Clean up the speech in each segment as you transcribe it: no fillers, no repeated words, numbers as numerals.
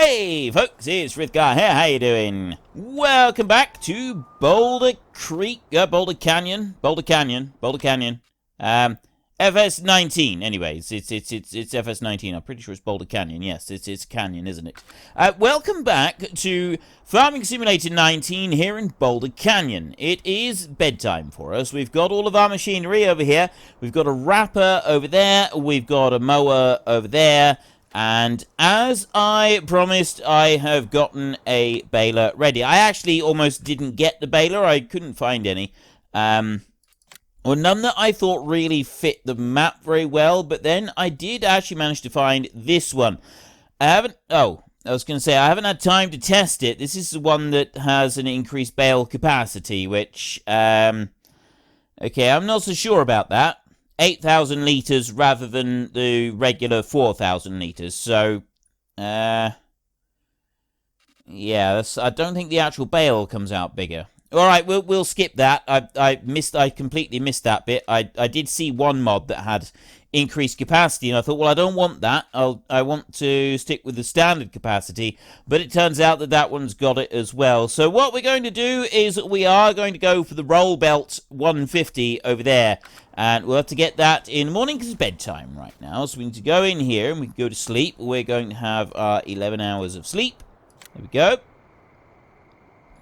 Hey folks, it's Frithgar here, how you doing? Welcome back to Boulder Canyon, FS19, anyways, it's FS19, I'm pretty sure it's Boulder Canyon, yes, it's Canyon, isn't it? Welcome back to Farming Simulator 19 here in Boulder Canyon. It is bedtime for us, we've got all of our machinery over here, we've got a wrapper over there, we've got a mower over there, and as I promised, I have gotten a baler ready. I actually almost didn't get the baler. I couldn't find any. Or none that I thought really fit the map very well. But then I did actually manage to find this one. I was going to say, I haven't had time to test it. This is the one that has an increased bale capacity, which, okay, I'm not so sure about that. 8,000 litres rather than the regular 4,000 litres. So, yeah, I don't think the actual bale comes out bigger. All right, we'll skip that. I completely missed that bit. I did see one mod that had increased capacity, and I thought, well, I don't want that. I want to stick with the standard capacity, but it turns out that that one's got it as well. So what we're going to do is we are going to go for the roll belt 150 over there, and we'll have to get that in the morning because it's bedtime right now. So we need to go in here and we can go to sleep. We're going to have our 11 hours of sleep. There we go.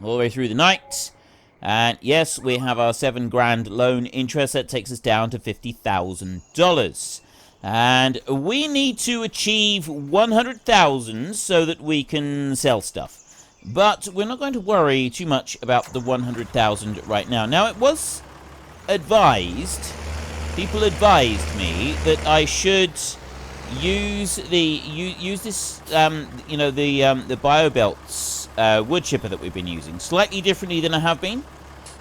All the way through the night. And yes, we have our $7,000 loan interest. That takes us down to $50,000. And we need to achieve 100,000 so that we can sell stuff. But we're not going to worry too much about the 100,000 right now. Now, it was advised, people advised me that I should use this, the BioBelts wood chipper that we've been using slightly differently than I have been.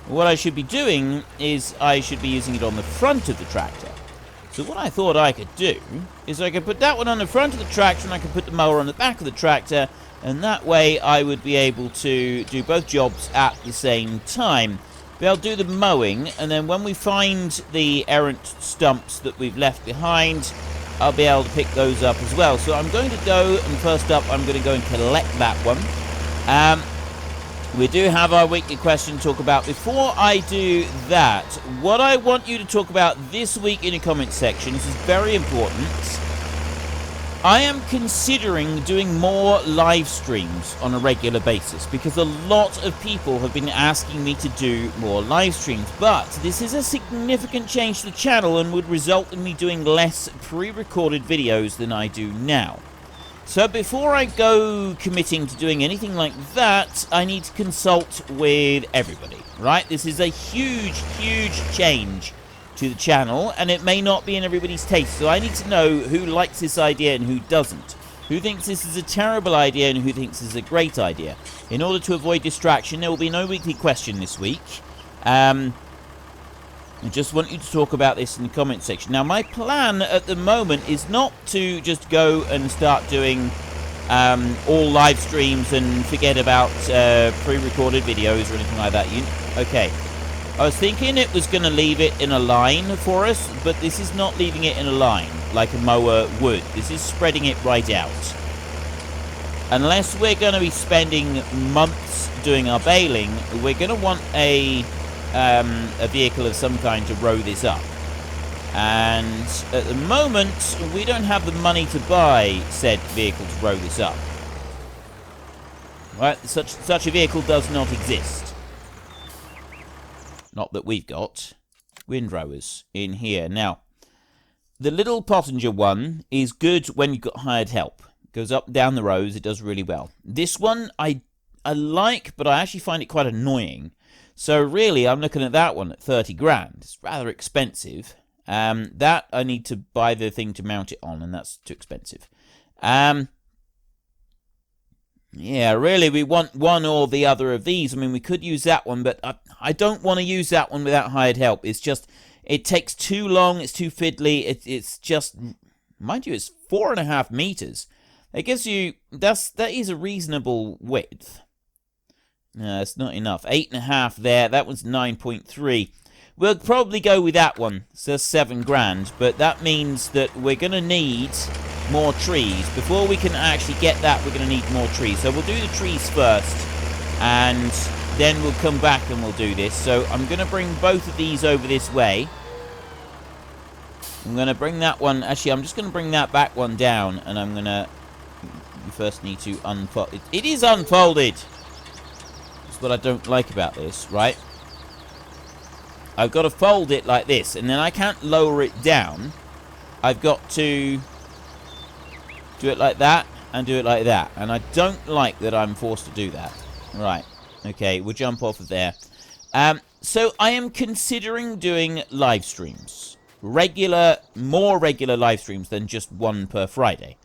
What I should be doing is I should be using it on the front of the tractor. So what I thought I could do is I could put that one on the front of the tractor and I could put the mower on the back of the tractor, and that way I would be able to do both jobs at the same time. But I'll do the mowing, and then when we find the errant stumps that we've left behind, I'll be able to pick those up as well. So I'm going to go, and first up, I'm going to go and collect that one. We do have our weekly question to talk about. Before I do that, what I want you to talk about this week in the comments section, this is very important. I am considering doing more live streams on a regular basis because a lot of people have been asking me to do more live streams, but this is a significant change to the channel and would result in me doing less pre-recorded videos than I do now. So before I go committing to doing anything like that, I need to consult with everybody, right? This is a huge, huge change to the channel, and it may not be in everybody's taste, so I need to know who likes this idea and who doesn't. Who thinks this is a terrible idea and who thinks this is a great idea. In order to avoid distraction, there will be no weekly question this week. I just want you to talk about this in the comment section. Now, my plan at the moment is not to just go and start doing all live streams and forget about pre-recorded videos or anything like that. Okay. I was thinking it was going to leave it in a line for us, but this is not leaving it in a line like a mower would. This is spreading it right out. Unless we're going to be spending months doing our baling, we're going to want a vehicle of some kind to row this up. And at the moment, we don't have the money to buy said vehicle to row this up. Right? Such a vehicle does not exist. Not that we've got windrowers in here. Now, the little Pottinger one is good when you've got hired help. It goes up and down the rows. It does really well. This one I like, but I actually find it quite annoying. So really, I'm looking at that one at 30 grand. It's rather expensive. That I need to buy the thing to mount it on, and that's too expensive. Yeah, really, we want one or the other of these. I mean, we could use that one, but I don't want to use that one without hired help. It's just, it takes too long. It's too fiddly. It's just, mind you, it's 4.5 meters. It gives you, that is a reasonable width. No, it's not enough. 8.5 there. That one's 9.3. we'll probably go with that one. So 7 grand, but that means that we're going to need more trees. Before we can actually get that, we're going to need more trees. So we'll do the trees first, and then we'll come back and we'll do this. So I'm going to bring both of these over this way. I'm going to bring that one... Actually, I'm just going to bring that back one down, and I'm going to... You first need to unfold... It is unfolded! That's what I don't like about this, right? I've got to fold it like this, and then I can't lower it down. I've got to do it like that, and do it like that. And I don't like that I'm forced to do that. Right. Okay, we'll jump off of there. So I am considering doing live streams. More regular live streams than just one per Friday.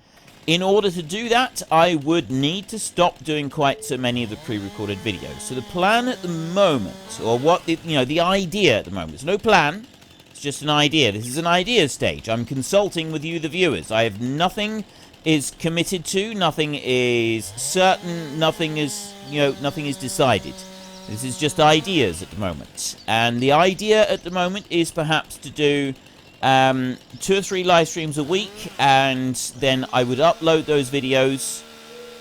In order to do that, I would need to stop doing quite so many of the pre-recorded videos. So the plan at the moment, or what, the idea at the moment, there's no plan, it's just an idea. This is an idea stage. I'm consulting with you, the viewers. I have nothing is committed to, nothing is certain, nothing is decided. This is just ideas at the moment. And the idea at the moment is perhaps to do 2 or 3 live streams a week, and then I would upload those videos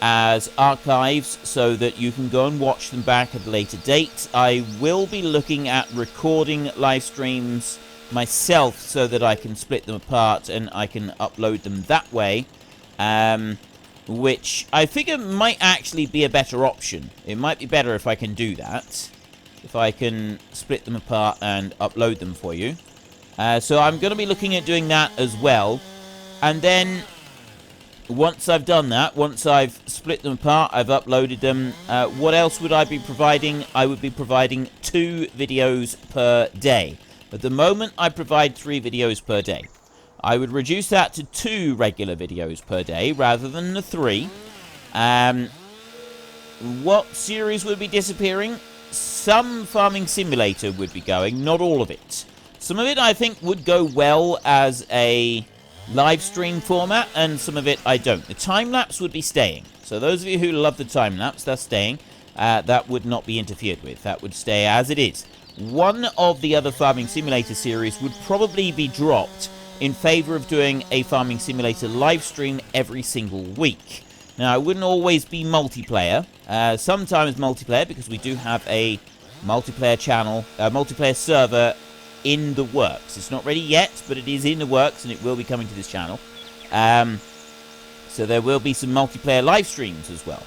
as archives so that you can go and watch them back at a later date. I will be looking at recording live streams myself so that I can split them apart and I can upload them that way, which I figure might actually be a better option. It might be better if I can do that, if I can split them apart and upload them for you. So I'm going to be looking at doing that as well. And then, once I've done that, once I've split them apart, I've uploaded them, what else would I be providing? I would be providing 2 videos per day. At the moment, I provide 3 videos per day. I would reduce that to 2 regular videos per day, rather than the 3. What series would be disappearing? Some Farming Simulator would be going, not all of it. Some of it, I think, would go well as a live stream format, and some of it I don't. The time-lapse would be staying. So those of you who love the time-lapse, that's staying. That would not be interfered with. That would stay as it is. One of the other Farming Simulator series would probably be dropped in favor of doing a Farming Simulator live stream every single week. Now, it wouldn't always be multiplayer. Sometimes multiplayer, because we do have a multiplayer channel, a multiplayer server in the works. It's not ready yet, but it is in the works, and it will be coming to this channel. So there will be some multiplayer live streams as well.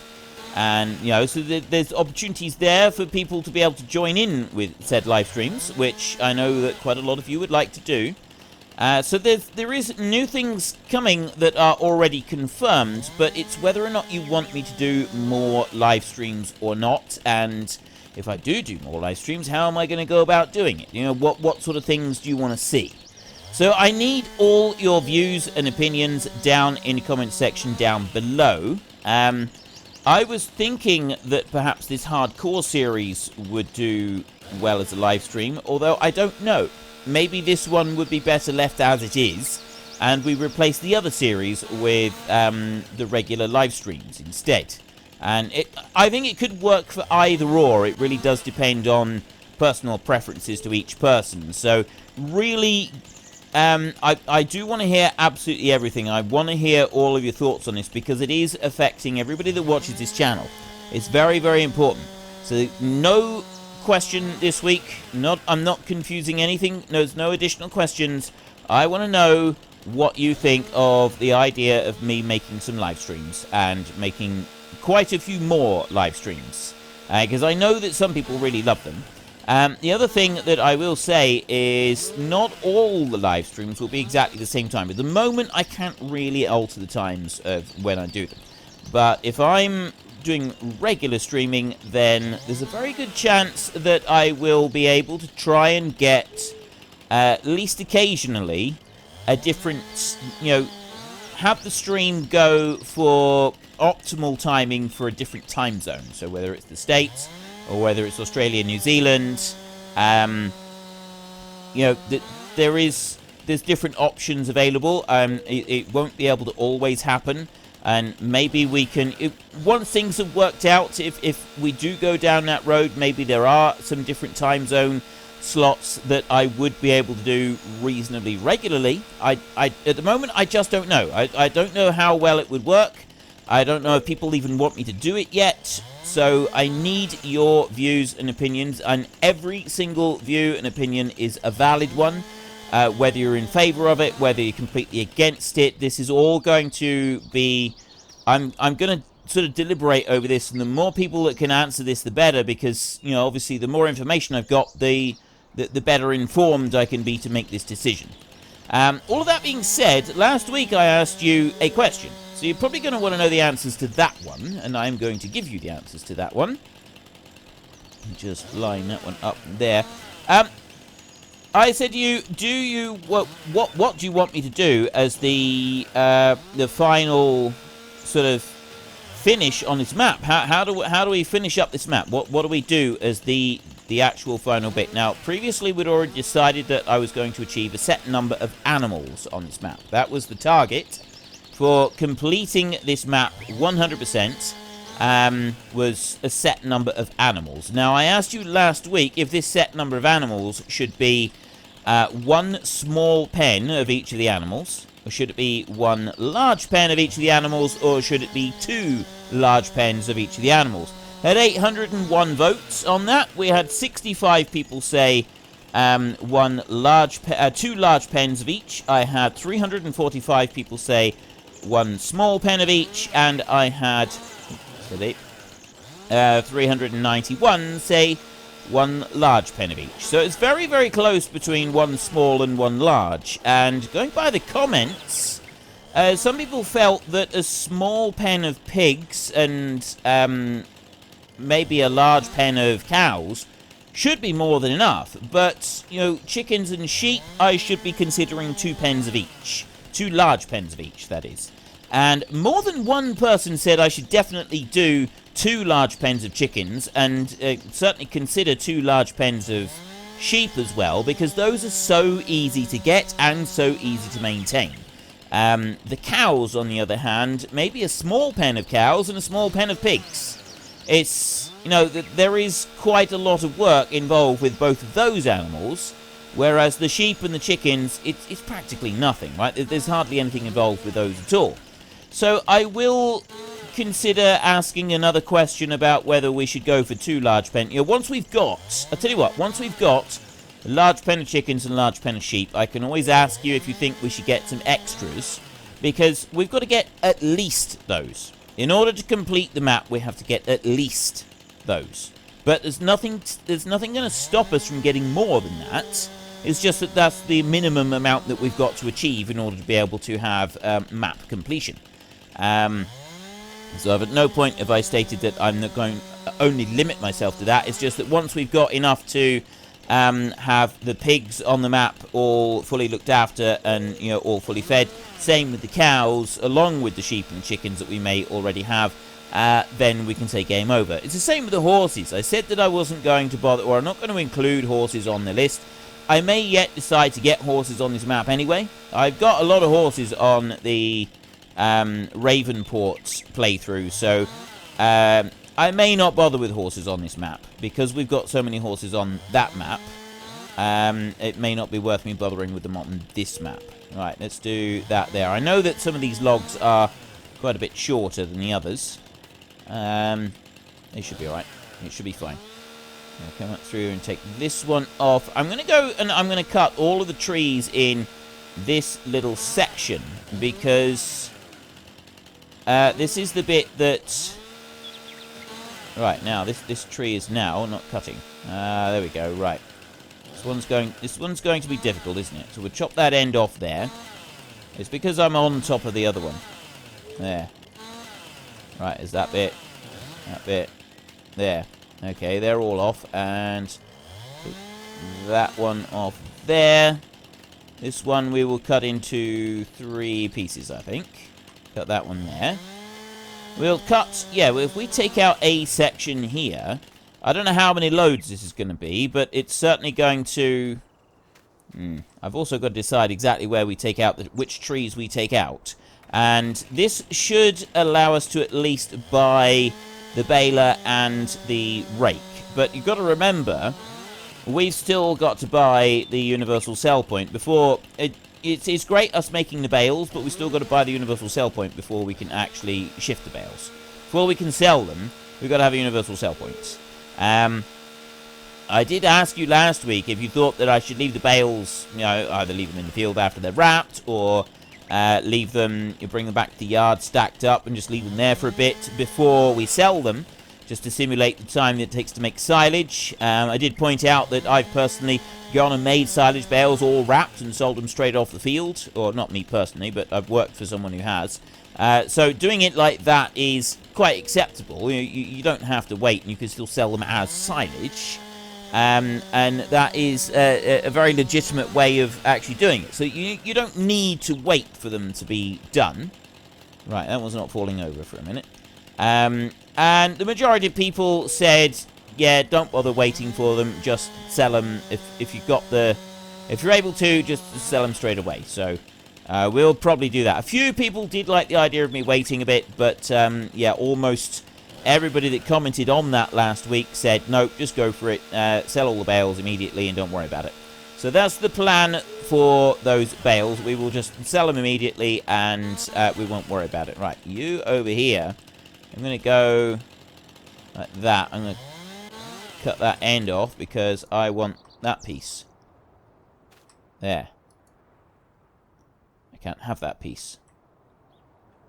And, so there's opportunities there for people to be able to join in with said live streams, which I know that quite a lot of you would like to do. So there is new things coming that are already confirmed, but it's whether or not you want me to do more live streams or not, and if I do more live streams, how am I going to go about doing it? What sort of things do you want to see? So I need all your views and opinions down in the comment section down below. I was thinking that perhaps this hardcore series would do well as a live stream, although I don't know. Maybe this one would be better left as it is, and we replace the other series with the regular live streams instead. And I think it could work for either or. It really does depend on personal preferences to each person. So really, I do want to hear absolutely everything. I want to hear all of your thoughts on this, because it is affecting everybody that watches this channel. It's very, very important. So no question this week. I'm not confusing anything. There's no additional questions. I want to know what you think of the idea of me making some live streams and making quite a few more live streams, because I know that some people really love them. The other thing that I will say is not all the live streams will be exactly the same time. At the moment, I can't really alter the times of when I do them. But if I'm doing regular streaming, then there's a very good chance that I will be able to try and get, at least occasionally, a different, have the stream go for optimal timing for a different time zone. So whether it's the States or whether it's Australia, New Zealand, there's different options available. It won't be able to always happen, and maybe we can, once things have worked out, if we do go down that road, maybe there are some different time zone slots that I would be able to do reasonably regularly. At the moment, I just don't know. I don't know how well it would work. I don't know if people even want me to do it yet. So I need your views and opinions, and every single view and opinion is a valid one. Whether you're in favor of it, whether you're completely against it, this is all going to be... I'm going to sort of deliberate over this, and the more people that can answer this, the better, because, you know, obviously the more information I've got, the better informed I can be to make this decision. All of that being said, last week I asked you a question, so you're probably going to want to know the answers to that one, and I'm going to give you the answers to that one. Just line that one up there. I said to you, what do you want me to do as the final sort of finish on this map? How do we finish up this map? What do we do as the actual final bit? Now, previously we'd already decided that I was going to achieve a set number of animals on this map. That was the target for completing this map 100%. Was a set number of animals. Now, I asked you last week if this set number of animals should be one small pen of each of the animals, or should it be one large pen of each of the animals, or should it be two large pens of each of the animals? Had 801 votes on that. We had 65 people say two large pens of each. I had 345 people say one small pen of each, and I had 391 say one large pen of each. So it's very, very close between one small and one large. And going by the comments, some people felt that a small pen of pigs and maybe a large pen of cows should be more than enough. But, you know, chickens and sheep, I should be considering two pens of each. Two large pens of each, that is. And more than one person said I should definitely do two large pens of chickens, and certainly consider two large pens of sheep as well, because those are so easy to get and so easy to maintain. The cows, on the other hand, maybe a small pen of cows and a small pen of pigs. It's, you know, there is quite a lot of work involved with both of those animals, whereas the sheep and the chickens, it's practically nothing, right? There's hardly anything involved with those at all. So I will consider asking another question about whether we should go for two large pen. You know, once we've got, I'll tell you what, once we've got a large pen of chickens and a large pen of sheep, I can always ask you if you think we should get some extras, because we've got to get at least those. In order to complete the map, we have to get at least those. But there's nothing going to stop us from getting more than that. It's just that that's the minimum amount that we've got to achieve in order to be able to have map completion. So at no point have I stated that I'm not going to only limit myself to that. It's just that once we've got enough to have the pigs on the map all fully looked after and, you know, all fully fed, same with the cows, along with the sheep and chickens that we may already have, then we can say game over. It's the same with the horses. I said that I wasn't going to bother, or I'm not going to include horses on the list. I may yet decide to get horses on this map anyway. I've got a lot of horses on the Ravenport playthrough, so I may not bother with horses on this map, because we've got so many horses on that map. It may not be worth me bothering with them on this map. Right, let's do that there. I know that some of these logs are quite a bit shorter than the others. They should be alright. It should be fine. I'll come up through and take this one off. I'm going to go and I'm going to cut all of the trees in this little section, because this is the bit that... Right, now, this tree is now not cutting. There we go, right. This one's going to be difficult, isn't it? So we'll chop that end off there. It's because I'm on top of the other one. There. Right, is that bit. That bit. There. Okay, they're all off. And that one off there. This one we will cut into 3 pieces, I think. Cut that one there. We'll cut... Yeah, if we take out a section here... I don't know how many loads this is going to be, but it's certainly going to... I've also got to decide exactly where we take out, which trees we take out. And this should allow us to at least buy the baler and the rake. But you've got to remember we've still got to buy the universal sell point before... It's great us making the bales, but we've still got to buy the universal sell point before we can actually shift the bales. Before we can sell them, we've got to have a universal sell points. I did ask you last week if you thought that I should leave the bales, you know, either leave them in the field after they're wrapped, or leave them, you bring them back to the yard stacked up and just leave them there for a bit before we sell them, just to simulate the time that it takes to make silage. I did point out that I've personally gone and made silage bales all wrapped and sold them straight off the field. Or not me personally, but I've worked for someone who has. So doing it like that is quite acceptable. You don't have to wait, and you can still sell them as silage. And that is a very legitimate way of actually doing it. So you don't need to wait for them to be done. Right, that one's not falling over for a minute. And the majority of people said, yeah, don't bother waiting for them, just sell them if you've got the... If you're able to, just sell them straight away. So, we'll probably do that. A few people did like the idea of me waiting a bit, but, yeah, almost everybody that commented on that last week said, no, just go for it, sell all the bales immediately and don't worry about it. So that's the plan for those bales. We will just sell them immediately and we won't worry about it. Right, you over here... I'm going to go like that. I'm going to cut that end off because I want that piece. There. I can't have that piece.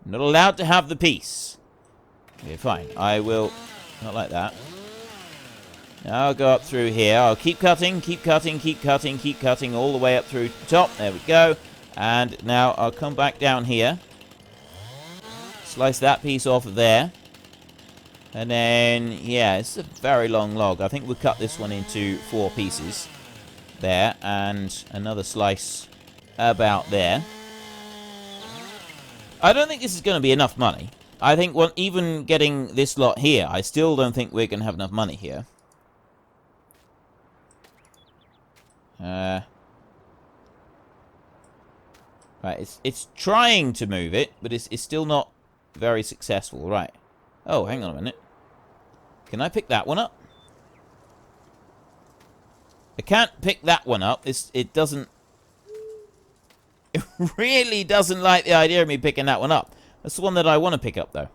I'm not allowed to have the piece. Okay, fine. I will... Not like that. Now I'll go up through here. I'll keep cutting, keep cutting, keep cutting, keep cutting all the way up through the top. There we go. And now I'll come back down here. Slice that piece off of there. And then, yeah, it's a very long log. I think we'll cut this one into 4 pieces. There, and another slice about there. I don't think this is going to be enough money. I think even getting this lot here, I still don't think we're going to have enough money here. Right, it's trying to move it, but it's still not very successful. Right. Oh, hang on a minute. Can I pick that one up? I can't pick that one up. It doesn't... It really doesn't like the idea of me picking that one up. That's the one that I want to pick up, though.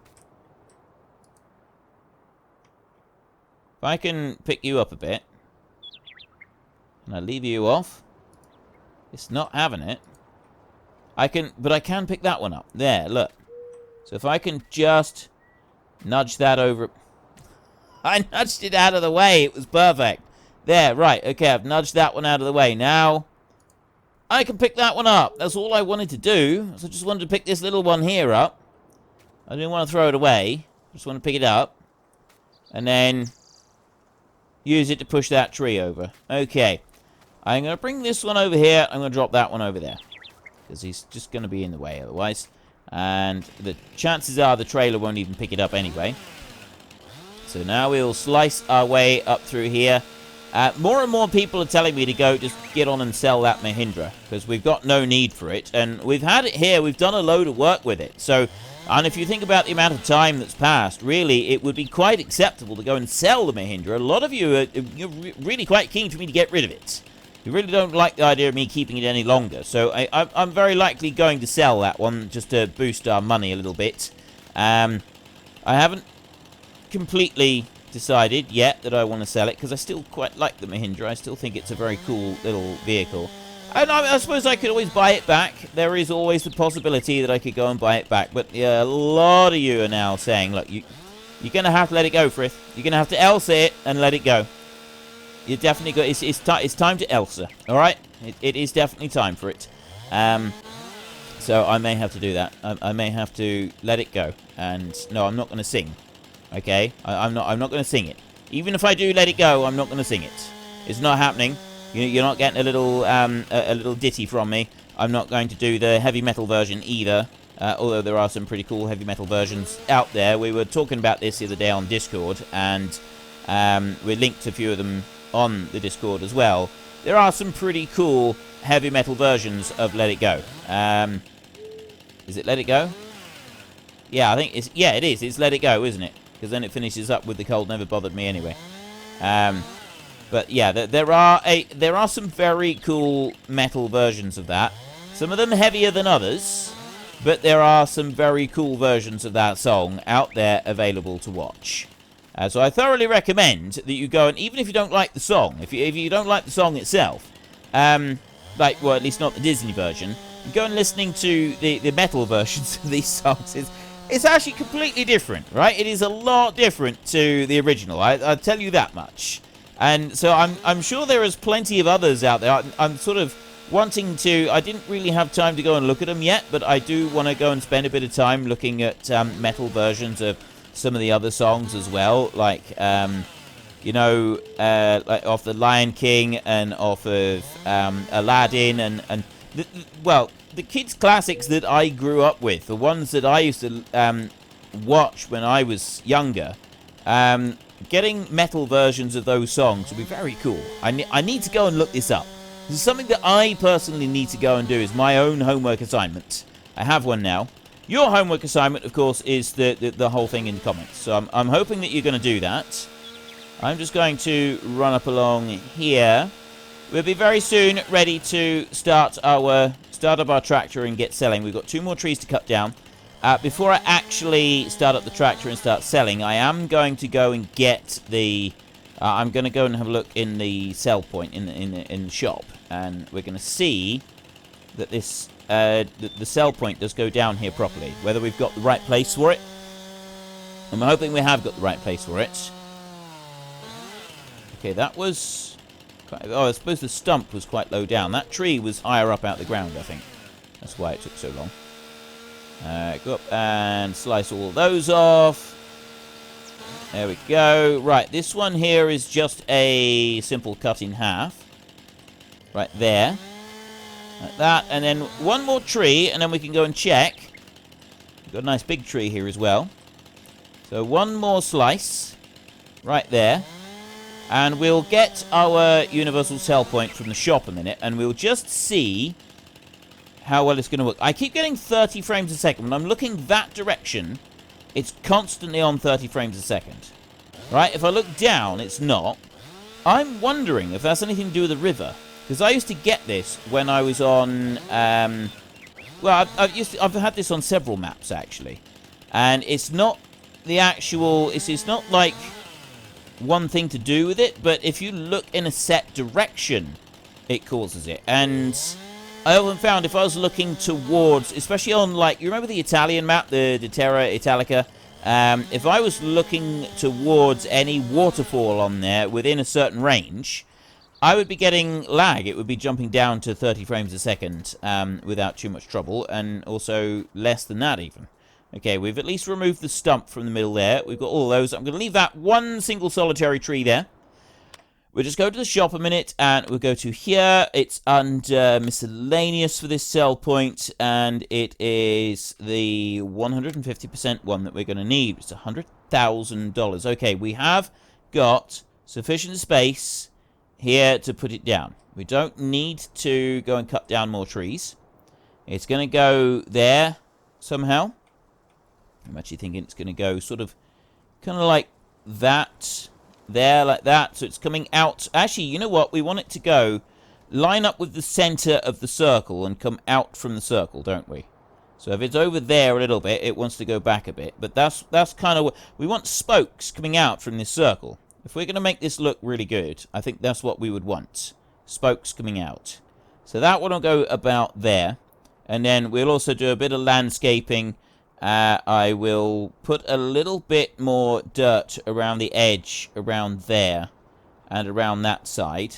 If I can pick you up a bit, and I leave you off, it's not having it. But I can pick that one up. There, look. So if I can just nudge that over... I nudged it out of the way. It was perfect. There, right. Okay, I've nudged that one out of the way. Now, I can pick that one up. That's all I wanted to do. So I just wanted to pick this little one here up. I didn't want to throw it away. I just want to pick it up. And then use it to push that tree over. Okay. I'm going to bring this one over here. I'm going to drop that one over there. Because he's just going to be in the way otherwise. And the chances are the trailer won't even pick it up anyway. So now we'll slice our way up through here. More and more people are telling me to go just get on and sell that Mahindra. Because we've got no need for it. And we've had it here. We've done a load of work with it. So, and if you think about the amount of time that's passed, really, it would be quite acceptable to go and sell the Mahindra. A lot of you are you're really quite keen for me to get rid of it. You really don't like the idea of me keeping it any longer. So I'm very likely going to sell that one just to boost our money a little bit. I haven't completely decided yet that I want to sell it because I still quite like the Mahindra. I still think it's a very cool little vehicle. And I suppose I could always buy it back. There is always the possibility that I could go and buy it back. But yeah, a lot of you are now saying, look, you're going to have to let it go, Frith. You're going to have to Elsa it and let it go. You definitely got. It's time to Elsa. All right, it is definitely time for it. So I may have to do that. I may have to let it go. And no, I'm not going to sing. Okay, I'm not going to sing it. Even if I do let it go, I'm not going to sing it. It's not happening. You're not getting a little ditty from me. I'm not going to do the heavy metal version either. Although there are some pretty cool heavy metal versions out there. We were talking about this the other day on Discord, and we linked a few of them on the Discord as well. There are some pretty cool heavy metal versions of Let It Go. Is it Let It Go? Yeah, I think it's... Yeah, it is. It's Let It Go, isn't it? Because then it finishes up with The Cold Never Bothered Me anyway. But yeah, there are some very cool metal versions of that. Some of them heavier than others, but there are some very cool versions of that song out there available to watch. So I thoroughly recommend that you go, and even if you don't like the song, if you don't like the song itself, well, at least not the Disney version, go and listening to the metal versions of these songs. It's actually completely different, right? It is a lot different to the original. I'll tell you that much. And so I'm sure there is plenty of others out there. I'm sort of wanting to... I didn't really have time to go and look at them yet, but I do want to go and spend a bit of time looking at metal versions of some of the other songs as well, like like off the Lion King and off of Aladdin and the kids' classics that I grew up with, the ones that I used to watch when I was younger. Getting metal versions of those songs would be very cool. I need to go and look this up. This is something that I personally need to go and do. Is my own homework assignment. I have one now. Your homework assignment, of course, is the whole thing in the comments. So I'm hoping that you're going to do that. I'm just going to run up along here. We'll be very soon ready to start up our tractor and get selling. We've got 2 more trees to cut down. Before I actually start up the tractor and start selling, I am going to go and get the... I'm going to go and have a look in the sell point in the shop, and we're going to see that this the sell point does go down here properly. Whether we've got the right place for it. I'm hoping we have got the right place for it. Okay, that was... Oh, I suppose the stump was quite low down. That tree was higher up out the ground, I think. That's why it took so long. Go up and slice all those off. There we go. Right, this one here is just a simple cut in half. Right there. Like that. And then one more tree, and then we can go and check. We've got a nice big tree here as well. So one more slice. Right there. And we'll get our universal sell point from the shop a minute, and we'll just see how well it's going to work. I keep getting 30 frames a second. When I'm looking that direction, it's constantly on 30 frames a second. Right? If I look down, it's not. I'm wondering if that's anything to do with the river. Because I used to get this when I was on... well, I've had this on several maps, actually. And it's not the actual... It's not like one thing to do with it, but if you look in a set direction, it causes it. And I often found if I was looking towards, especially on, like, you remember the Italian map, the Terra Italica? If I was looking towards any waterfall on there within a certain range, I would be getting lag. It would be jumping down to 30 frames a second without too much trouble, and also less than that even. Okay, we've at least removed the stump from the middle there. We've got all those. I'm going to leave that one single solitary tree there. We'll just go to the shop a minute, and we'll go to here. It's under miscellaneous for this sell point, and it is the 150% one that we're going to need. It's $100,000. Okay, we have got sufficient space here to put it down. We don't need to go and cut down more trees. It's going to go there somehow. I'm actually thinking it's going to go sort of kind of like that, there, like that. So it's coming out. Actually, you know what? We want it to go line up with the center of the circle and come out from the circle, don't we? So if it's over there a little bit, it wants to go back a bit. But that's kind of what we want, spokes coming out from this circle. If we're going to make this look really good, I think that's what we would want. Spokes coming out. So that one will go about there. And then we'll also do a bit of landscaping. I will put a little bit more dirt around the edge, around there, and around that side,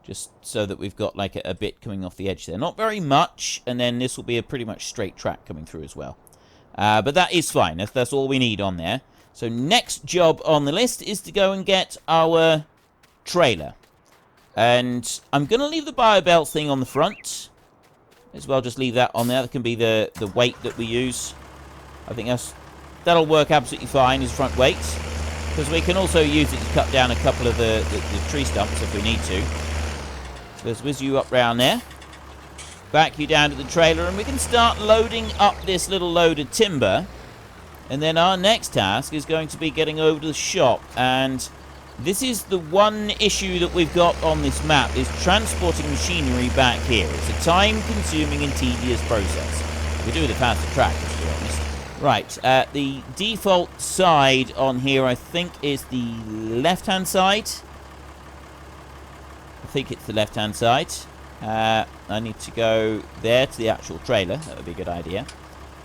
just so that we've got like a bit coming off the edge there. Not very much, and then this will be a pretty much straight track coming through as well. But that is fine. That's all we need on there. So next job on the list is to go and get our trailer. And I'm going to leave the bio belt thing on the front. As well, just leave that on there. That can be the weight that we use. I think that'll work absolutely fine as front weight, because we can also use it to cut down a couple of the tree stumps if we need to. So let's whiz you up round there, back you down to the trailer, and we can start loading up this little load of timber. And then our next task is going to be getting over to the shop and This is the one issue that we've got on this map, is transporting machinery back here. It's a time-consuming and tedious process. We do with a faster tractor, to be honest. Right, the default side on here, I think, is the left-hand side. I think it's the left-hand side. I need to go there to the actual trailer. That would be a good idea.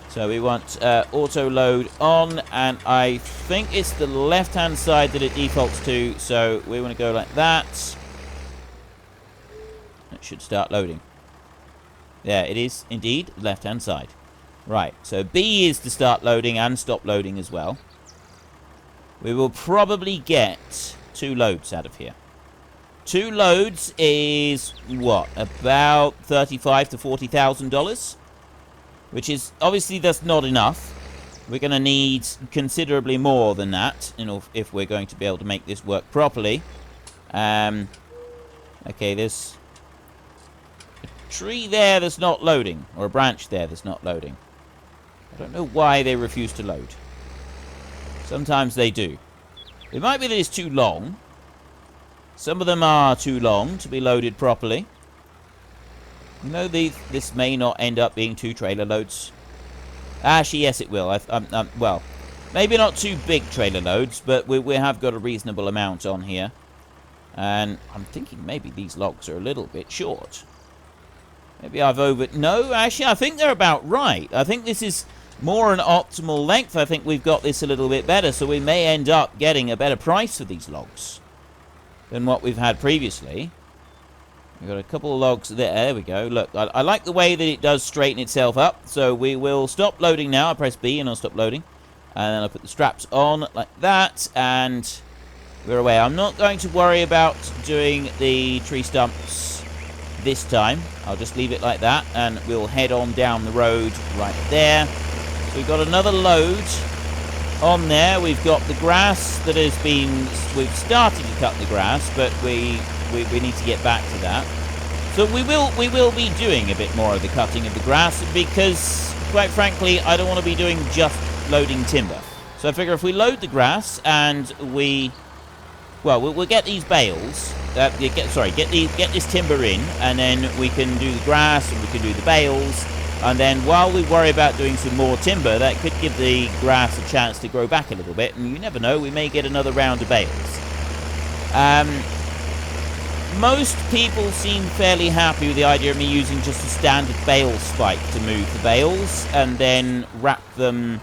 So we want auto load on, and I think it's the left-hand side that it defaults to. So we want to go like that. It should start loading. Yeah, it is indeed left-hand side. Right, so B is to start loading and stop loading as well. We will probably get 2 loads out of here. 2 loads is what, about $35,000 to $40,000, which is obviously that's not enough. We're going to need considerably more than that, you know, if we're going to be able to make this work properly. Okay, there's a tree there that's not loading, or a branch there that's not loading. I don't know why they refuse to load. Sometimes they do. It might be that it's too long. Some of them are too long to be loaded properly. You know, this may not end up being 2 trailer loads. Actually, yes, it will. Well, maybe not 2 big trailer loads, but we have got a reasonable amount on here. And I'm thinking maybe these logs are a little bit short. Maybe I've No, actually, I think they're about right. I think this is more an optimal length. I think we've got this a little bit better, so we may end up getting a better price for these logs than what we've had previously. We've got a couple of logs there. There we go. Look, I like the way that it does straighten itself up. So we will stop loading now. I press B and I'll stop loading. And then I'll put the straps on like that. And we're away. I'm not going to worry about doing the tree stumps this time. I'll just leave it like that. And we'll head on down the road right there. So we've got another load on there. We've got the grass that has been... We've started to cut the grass, but we need to get back to that. So we will be doing a bit more of the cutting of the grass, because, quite frankly, I don't want to be doing just loading timber. So I figure if we load the grass and we'll get these bales. Get this timber in, and then we can do the grass and we can do the bales. And then while we worry about doing some more timber, that could give the grass a chance to grow back a little bit. And you never know, we may get another round of bales. Most people seem fairly happy with the idea of me using just a standard bale spike to move the bales, and then wrap them.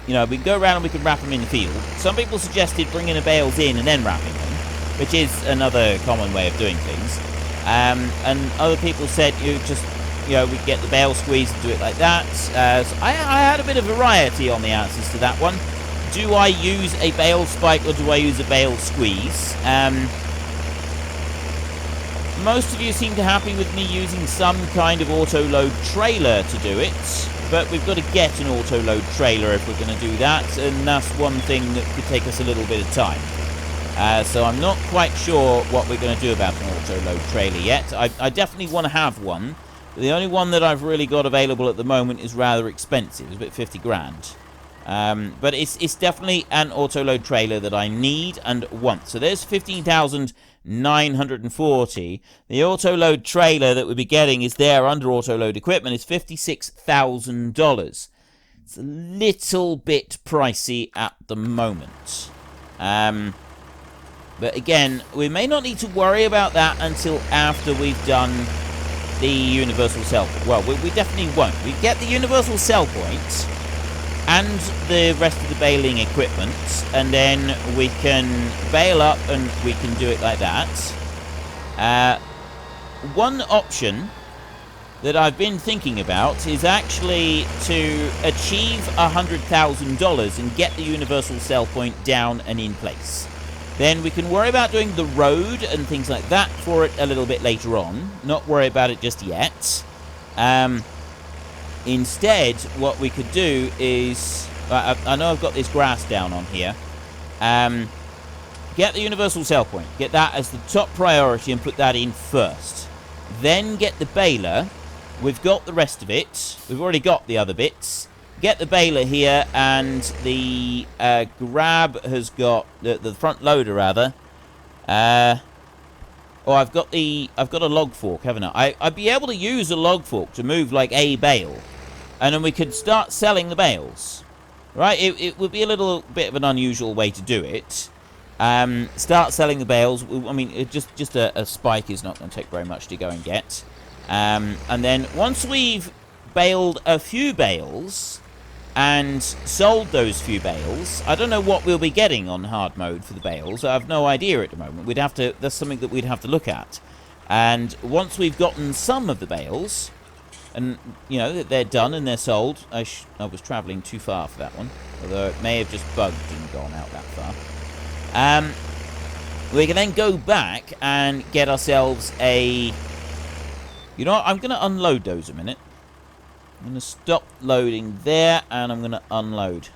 You know, we can go around and we can wrap them in the field. Some people suggested bringing the bales in and then wrapping them, which is another common way of doing things. And other people said we get the bale squeeze and do it like that. So I had a bit of variety on the answers to that one. Do I use a bale spike or do I use a bale squeeze? Most of you seem to happy with me using some kind of auto-load trailer to do it, but we've got to get an auto-load trailer if we're going to do that, and that's one thing that could take us a little bit of time. So I'm not quite sure what we're going to do about an auto-load trailer yet. I definitely want to have one. The only one that I've really got available at the moment is rather expensive. It's about 50 grand. But it's definitely an auto-load trailer that I need and want. So there's 15,940. The auto-load trailer that we'll be getting is there under auto-load equipment. It's $56,000. It's a little bit pricey at the moment. But again, we may not need to worry about that until after we've done the universal sell point. Well, we definitely won't. We get the universal sell point and the rest of the baling equipment, and then we can bale up and we can do it like that. One option that I've been thinking about is actually to achieve $100,000 and get the universal sell point down and in place. Then we can worry about doing the road and things like that for it a little bit later on. Not worry about it just yet. Instead, what we could do is... I know I've got this grass down on here. Get the universal sell point. Get that as the top priority and put that in first. Then get the baler. We've got the rest of it. We've already got the other bits. get the baler here, and the grab has got the front loader rather. Oh, I've got a log fork, haven't I? I'd be able to use a log fork to move like a bale, and then we could start selling the bales, right? It would be a little bit of an unusual way to do it. Start selling the bales. I mean, just a spike is not going to take very much to go and get. And then once we've baled a few bales and sold those few bales, I don't know what we'll be getting on hard mode for the bales. I have no idea at the moment. That's something that we'd have to look at. And once we've gotten some of the bales, and you know they're done and they're sold, I was traveling too far for that one, although it may have just bugged and gone out that far. We can then go back and get ourselves a... You know what? I'm going to unload those a minute. I'm going to stop loading there, and I'm going to unload.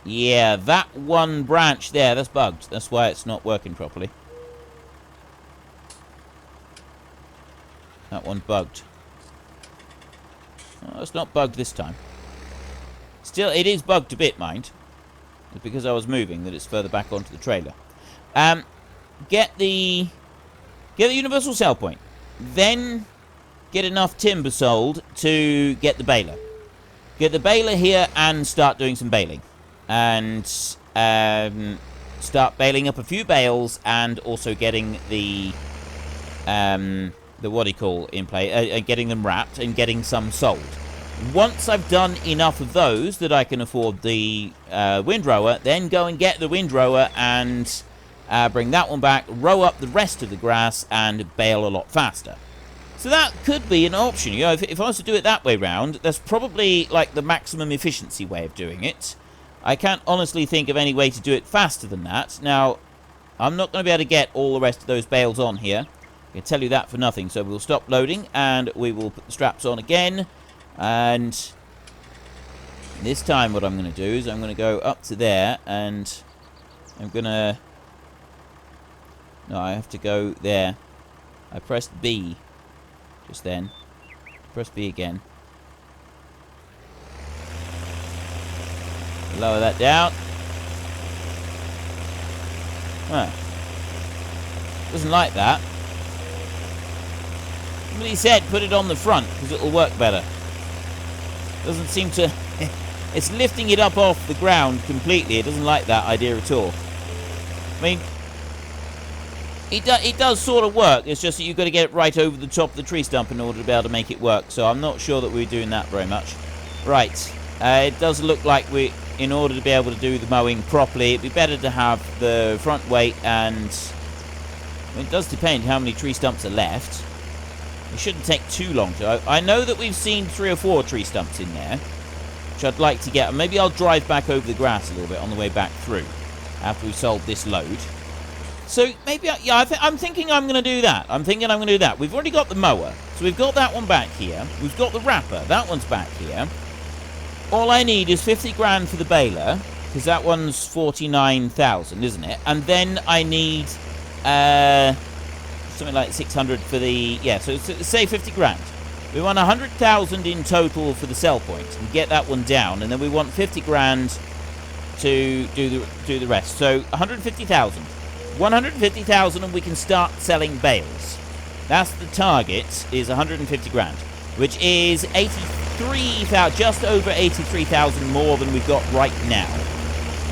Yeah, that one branch there, that's bugged. That's why it's not working properly. That one bugged. Oh, it's not bugged this time. Still, it is bugged a bit, mind. It's because I was moving that it's further back onto the trailer. Get the universal sell point. Then get enough timber sold to get the baler. Get the baler here and start doing some baling. And start baling up a few bales and also getting the what do you call in play, getting them wrapped and getting some sold. Once I've done enough of those that I can afford the windrower, then go and get the windrower and bring that one back, row up the rest of the grass and bale a lot faster. So that could be an option. You know, if I was to do it that way round, that's probably like the maximum efficiency way of doing it. I can't honestly think of any way to do it faster than that. Now, I'm not going to be able to get all the rest of those bales on here. I can tell you that for nothing. So we'll stop loading and we will put the straps on again. And this time what I'm going to do is I'm going to go up to there and I'm going to... No, I have to go there. I pressed B just then. Press B again. Lower that down. Huh. Doesn't like that. Somebody said put it on the front because it'll work better. Doesn't seem to... It's lifting it up off the ground completely. It doesn't like that idea at all. I mean, it does sort of work. It's just that you've got to get it right over the top of the tree stump in order to be able to make it work. So I'm not sure that we're doing that very much. Right. It does look like in order to be able to do the mowing properly, it'd be better to have the front weight and... Well, it does depend how many tree stumps are left. It shouldn't take too long to... I know that we've seen 3 or 4 tree stumps in there, which I'd like to get. Maybe I'll drive back over the grass a little bit on the way back through after we've sold this load. So maybe, I'm thinking I'm going to do that. We've already got the mower, so we've got that one back here. We've got the wrapper, that one's back here. All I need is 50 grand for the baler, because that one's 49,000, isn't it? And then I need something like 600 for the... Yeah, so say 50 grand. We want 100,000 in total for the sell point, and get that one down, and then we want 50 grand to do the rest. So 150,000. 150,000 and we can start selling bales. That's the target, is 150 grand, which is 83,000, just over 83,000 more than we've got right now.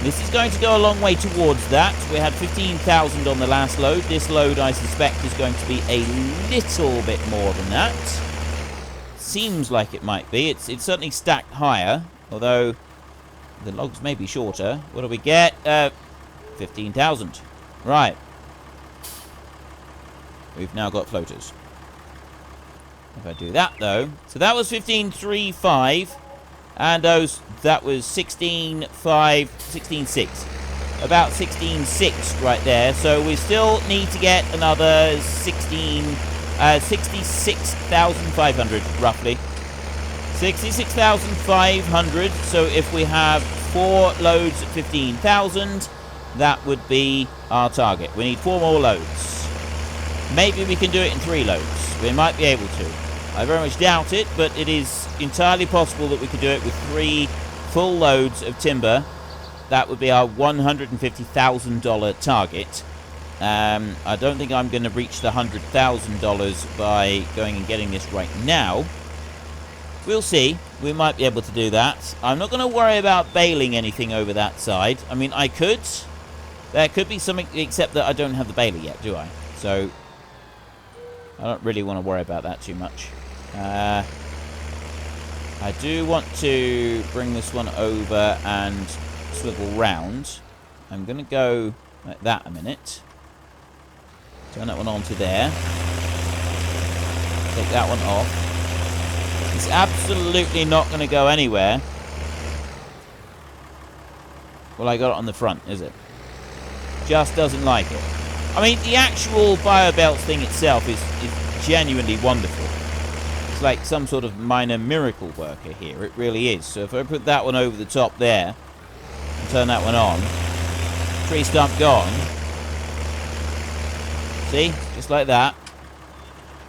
This is going to go a long way towards that. We had 15,000 on the last load. This load, I suspect, is going to be a little bit more than that. Seems like it might be. It's certainly stacked higher, although the logs may be shorter. What do we get? 15,000. Right. We've now got floaters. If I do that, though... So that was 15.35. And that was 16.5... 16.6. About 16.6 right there. So we still need to get another 66,500, roughly. 66,500. So if we have 4 loads at 15,000... that would be our target. We need 4 more loads. Maybe we can do it in 3 loads. We might be able to. I very much doubt it, but it is entirely possible that we could do it with 3 full loads of timber. That would be our $150,000 target. I don't think I'm going to reach the $100,000 by going and getting this right now. We'll see. We might be able to do that. I'm not going to worry about baling anything over that side. I mean, I could. There could be something, except that I don't have the baler yet, do I? So, I don't really want to worry about that too much. I do want to bring this one over and swivel round. I'm going to go like that a minute. Turn that one onto there. Take that one off. It's absolutely not going to go anywhere. Well, I got it on the front, is it? Just doesn't like it. I mean, the actual biobelt thing itself is genuinely wonderful. It's like some sort of minor miracle worker here. It really is. So if I put that one over the top there and turn that one on, tree stump gone. See? Just like that.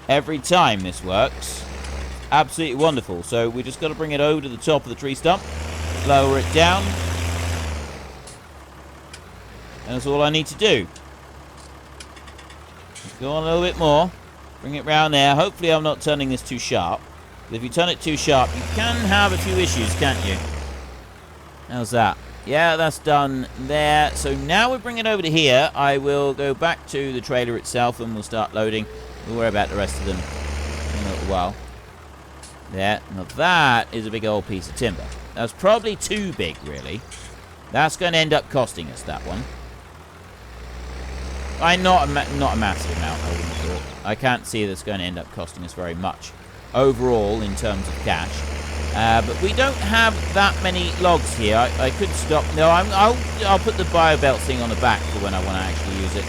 Every time this works. Absolutely wonderful. So we just got to bring it over to the top of the tree stump. Lower it down. And that's all I need to do. Just go on a little bit more. Bring it round there. Hopefully I'm not turning this too sharp. But if you turn it too sharp, you can have a few issues, can't you? How's that? Yeah, that's done there. So now we bring it over to here. I will go back to the trailer itself and we'll start loading. We'll worry about the rest of them in a little while. There. Now that is a big old piece of timber. That's probably too big, really. That's going to end up costing us, that one. Not a massive amount, I wouldn't have thought. I can't see that's going to end up costing us very much overall in terms of cash. But we don't have that many logs here. I could stop. No, I'll put the biobelt thing on the back for when I want to actually use it.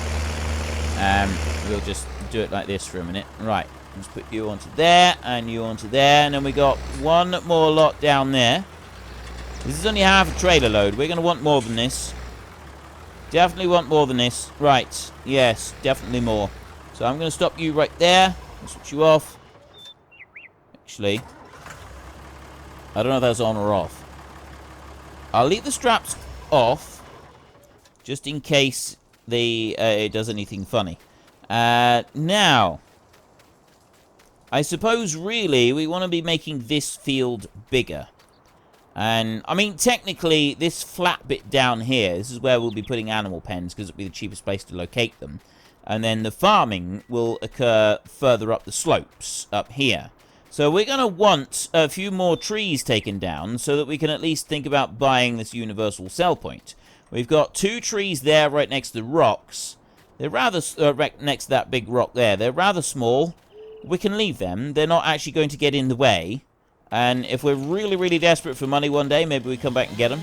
We'll just do it like this for a minute. Right. Let's put you onto there, and you onto there, and then we got one more lot down there. This is only half a trailer load. We're going to want more than this. Definitely want more than this. Right. Yes, definitely more. So I'm going to stop you right there. I'll switch you off. Actually, I don't know if that's on or off. I'll leave the straps off, just in case it does anything funny. Now, I suppose, really, we want to be making this field bigger. And, I mean, technically, this flat bit down here, this is where we'll be putting animal pens, because it'll be the cheapest place to locate them. And then the farming will occur further up the slopes, up here. So we're going to want a few more trees taken down, so that we can at least think about buying this universal sell point. We've got 2 trees there right next to the rocks. They're rather, next to that big rock there. They're rather small. We can leave them. They're not actually going to get in the way. And if we're really, really desperate for money one day, maybe we come back and get them.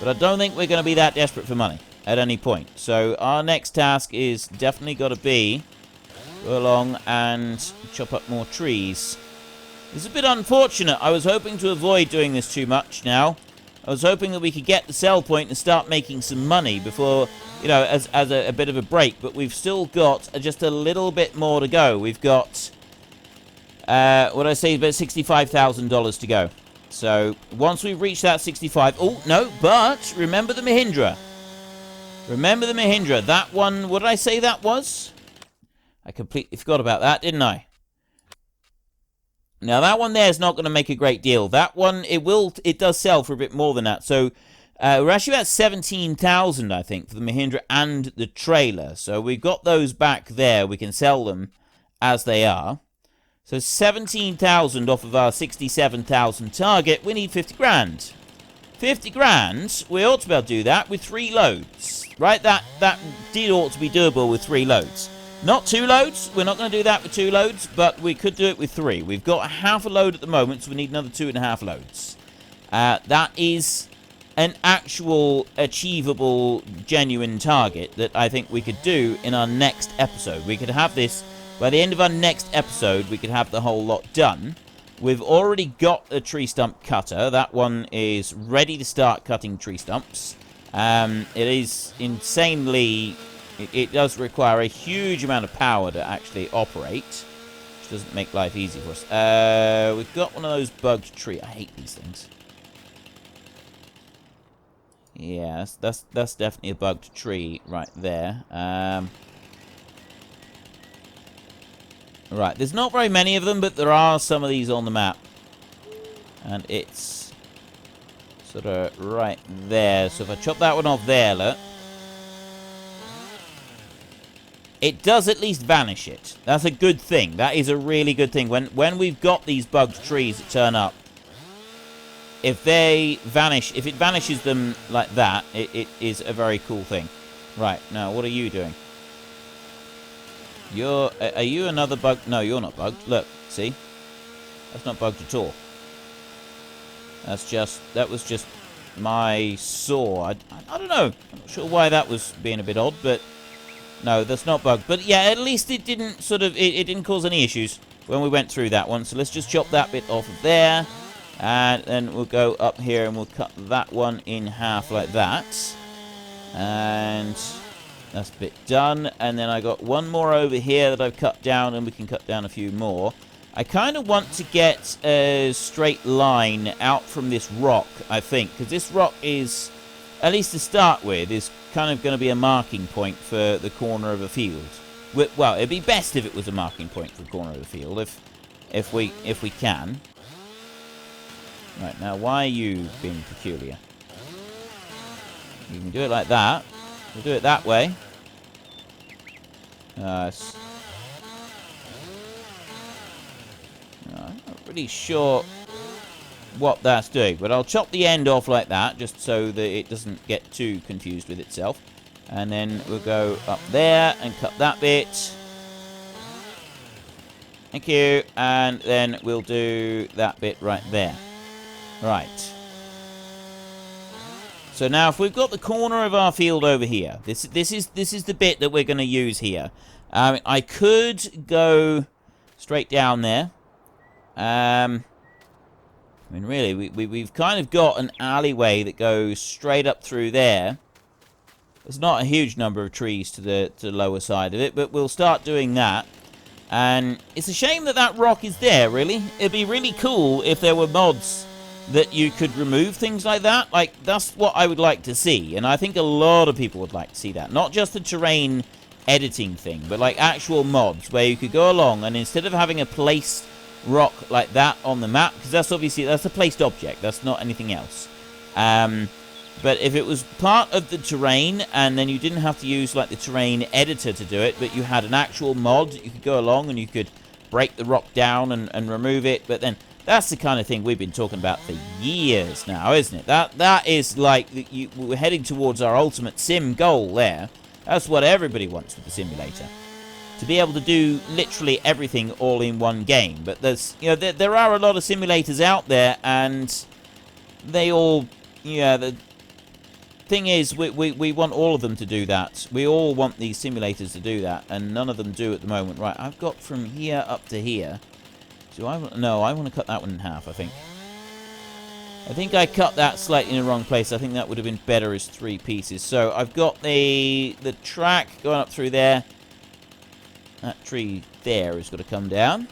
But I don't think we're going to be that desperate for money at any point. So our next task is definitely got to be go along and chop up more trees. It's a bit unfortunate. I was hoping to avoid doing this too much now. I was hoping that we could get the sell point and start making some money before, you know, as a bit of a break. But we've still got just a little bit more to go. We've got, what I say, about $65,000 to go. So once we reach that 65, oh no, but remember the Mahindra. Remember the Mahindra. That one, what did I say that was? I completely forgot about that, didn't I? Now that one there is not going to make a great deal. That one, it does sell for a bit more than that. So we're actually at 17,000, I think, for the Mahindra and the trailer. So we've got those back there. We can sell them as they are. So 17,000 off of our 67,000 target. We need 50 grand. 50 grand, we ought to be able to do that with 3 loads. Right, that did ought to be doable with 3 loads. Not 2 loads. We're not going to do that with 2 loads, but we could do it with 3. We've got half a load at the moment, so we need another 2.5 loads. That is an actual achievable, genuine target that I think we could do in our next episode. We could have this, by the end of our next episode, we could have the whole lot done. We've already got a tree stump cutter. That one is ready to start cutting tree stumps. It is insanely... It does require a huge amount of power to actually operate. Just doesn't make life easy for us. We've got one of those bugged tree. I hate these things. Yeah, that's definitely a bugged tree right there. Right, there's not very many of them, but there are some of these on the map. And it's sort of right there. So if I chop that one off there, look. It does at least vanish it. That's a good thing. That is a really good thing. When we've got these bugged trees that turn up, if they vanish, if it vanishes them like that, it is a very cool thing. Right, now what are you doing? Are you another bug? No, you're not bugged. Look, see? That's not bugged at all. That was just my saw. I don't know. I'm not sure why that was being a bit odd, but no, that's not bugged. But yeah, at least it didn't sort of, it didn't cause any issues when we went through that one. So let's just chop that bit off of there. And then we'll go up here and we'll cut that one in half like that. And that's a bit done. And then I got one more over here that I've cut down, and we can cut down a few more. I kind of want to get a straight line out from this rock, I think. Because this rock is, at least to start with, is kind of going to be a marking point for the corner of a field. Well, it'd be best if it was a marking point for the corner of the field, if we can. Right, now why are you being peculiar? You can do it like that. We'll do it that way. I'm not really sure what that's doing, but I'll chop the end off like that, just so that it doesn't get too confused with itself. And then we'll go up there and cut that bit. Thank you. And then we'll do that bit right there. Right. So now, if we've got the corner of our field over here, this is the bit that we're going to use here. I could go straight down there. I mean, really, we've kind of got an alleyway that goes straight up through there. There's not a huge number of trees to the lower side of it, but we'll start doing that. And it's a shame that that rock is there, really. It'd be really cool if there were mods that you could remove things like that. Like, that's what I would like to see. And I think a lot of people would like to see that. Not just the terrain editing thing, but like actual mods where you could go along and instead of having a placed rock like that on the map, because that's obviously, that's a placed object. That's not anything else. But if it was part of the terrain and then you didn't have to use like the terrain editor to do it, but you had an actual mod, you could go along and you could break the rock down and remove it. But then that's the kind of thing we've been talking about for years now, isn't it? That is like, we're heading towards our ultimate sim goal there. That's what everybody wants with the simulator. To be able to do literally everything all in one game. But there's, you know, there are a lot of simulators out there, and they all, yeah, the thing is, we want all of them to do that. We all want these simulators to do that, and none of them do at the moment. Right, I've got from here up to here. Do I want... No, I want to cut that one in half, I think. I think I cut that slightly in the wrong place. I think that would have been better as 3 pieces. So I've got the track going up through there. That tree there is going to come down.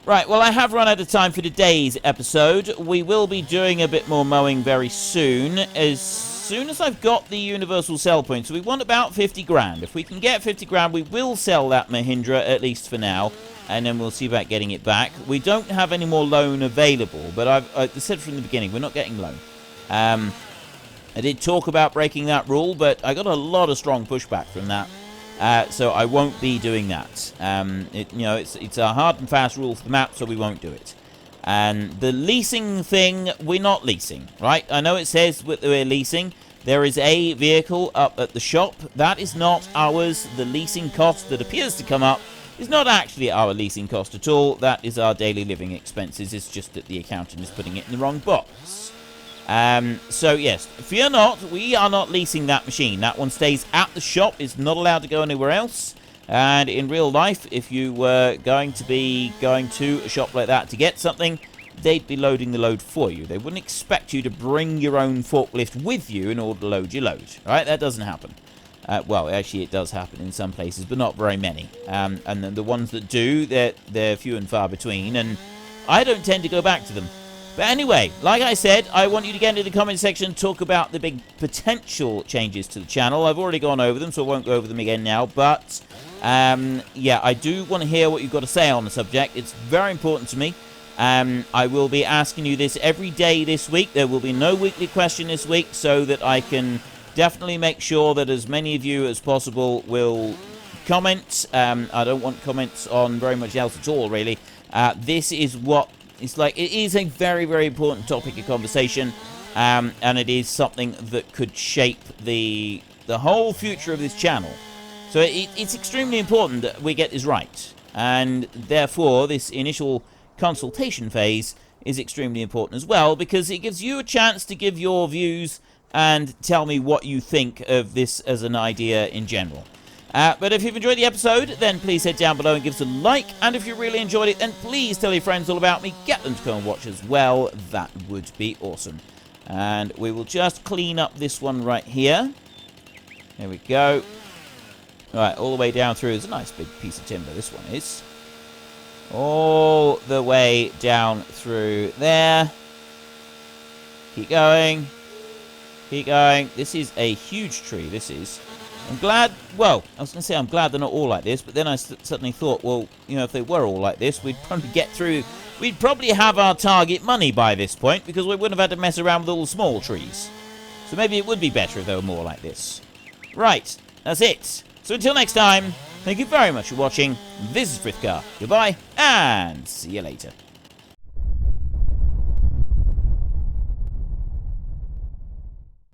Right, well, I have run out of time for today's episode. We will be doing a bit more mowing very soon. As soon as I've got the universal sell point. So we want about 50 grand. If we can get 50 grand, we will sell that Mahindra, at least for now. And then we'll see about getting it back. We don't have any more loan available, but I said from the beginning, we're not getting loan. I did talk about breaking that rule, but I got a lot of strong pushback from that. So I won't be doing that. It's a hard and fast rule for the map, so we won't do it. And the leasing thing, we're not leasing, right? I know it says we're leasing. There is a vehicle up at the shop. That is not ours. The leasing cost that appears to come up is not actually our leasing cost at all. That is our daily living expenses. It's just that the accountant is putting it in the wrong box. So yes, fear not, we are not leasing that machine. That one stays at the shop, is not allowed to go anywhere else. And in real life, if you were going to be going to a shop like that to get something, they'd be loading the load for you. They wouldn't expect you to bring your own forklift with you in order to load your load, right? That doesn't happen. Well, actually, it does happen in some places, but not very many. And then the ones that do, they're few and far between, and I don't tend to go back to them. But anyway, like I said, I want you to get into the comment section and talk about the big potential changes to the channel. I've already gone over them, so I won't go over them again now. But, yeah, I do want to hear what you've got to say on the subject. It's very important to me. I will be asking you this every day this week. There will be no weekly question this week, so that I can definitely make sure that as many of you as possible will comment. I don't want comments on very much else at all, really. This is what it's like. It is a very, very important topic of conversation, and it is something that could shape the whole future of this channel. So it's extremely important that we get this right, and therefore this initial consultation phase is extremely important as well, because it gives you a chance to give your views and tell me what you think of this as an idea in general. But if you've enjoyed the episode, then please head down below and give us a like. And if you really enjoyed it, then please tell your friends all about me. Get them to come and watch as well. That would be awesome. And we will just clean up this one right here. There we go. All right, all the way down through. It's a nice big piece of timber, this one is. All the way down through there. Keep going. Keep going. This is a huge tree, this is. I'm glad, well, I was going to say I'm glad they're not all like this, but then I suddenly thought, well, you know, if they were all like this, we'd probably get through, we'd probably have our target money by this point, because we wouldn't have had to mess around with all the small trees. So maybe it would be better if they were more like this. Right, that's it. So until next time, thank you very much for watching. This is Frithcar. Goodbye, and see you later.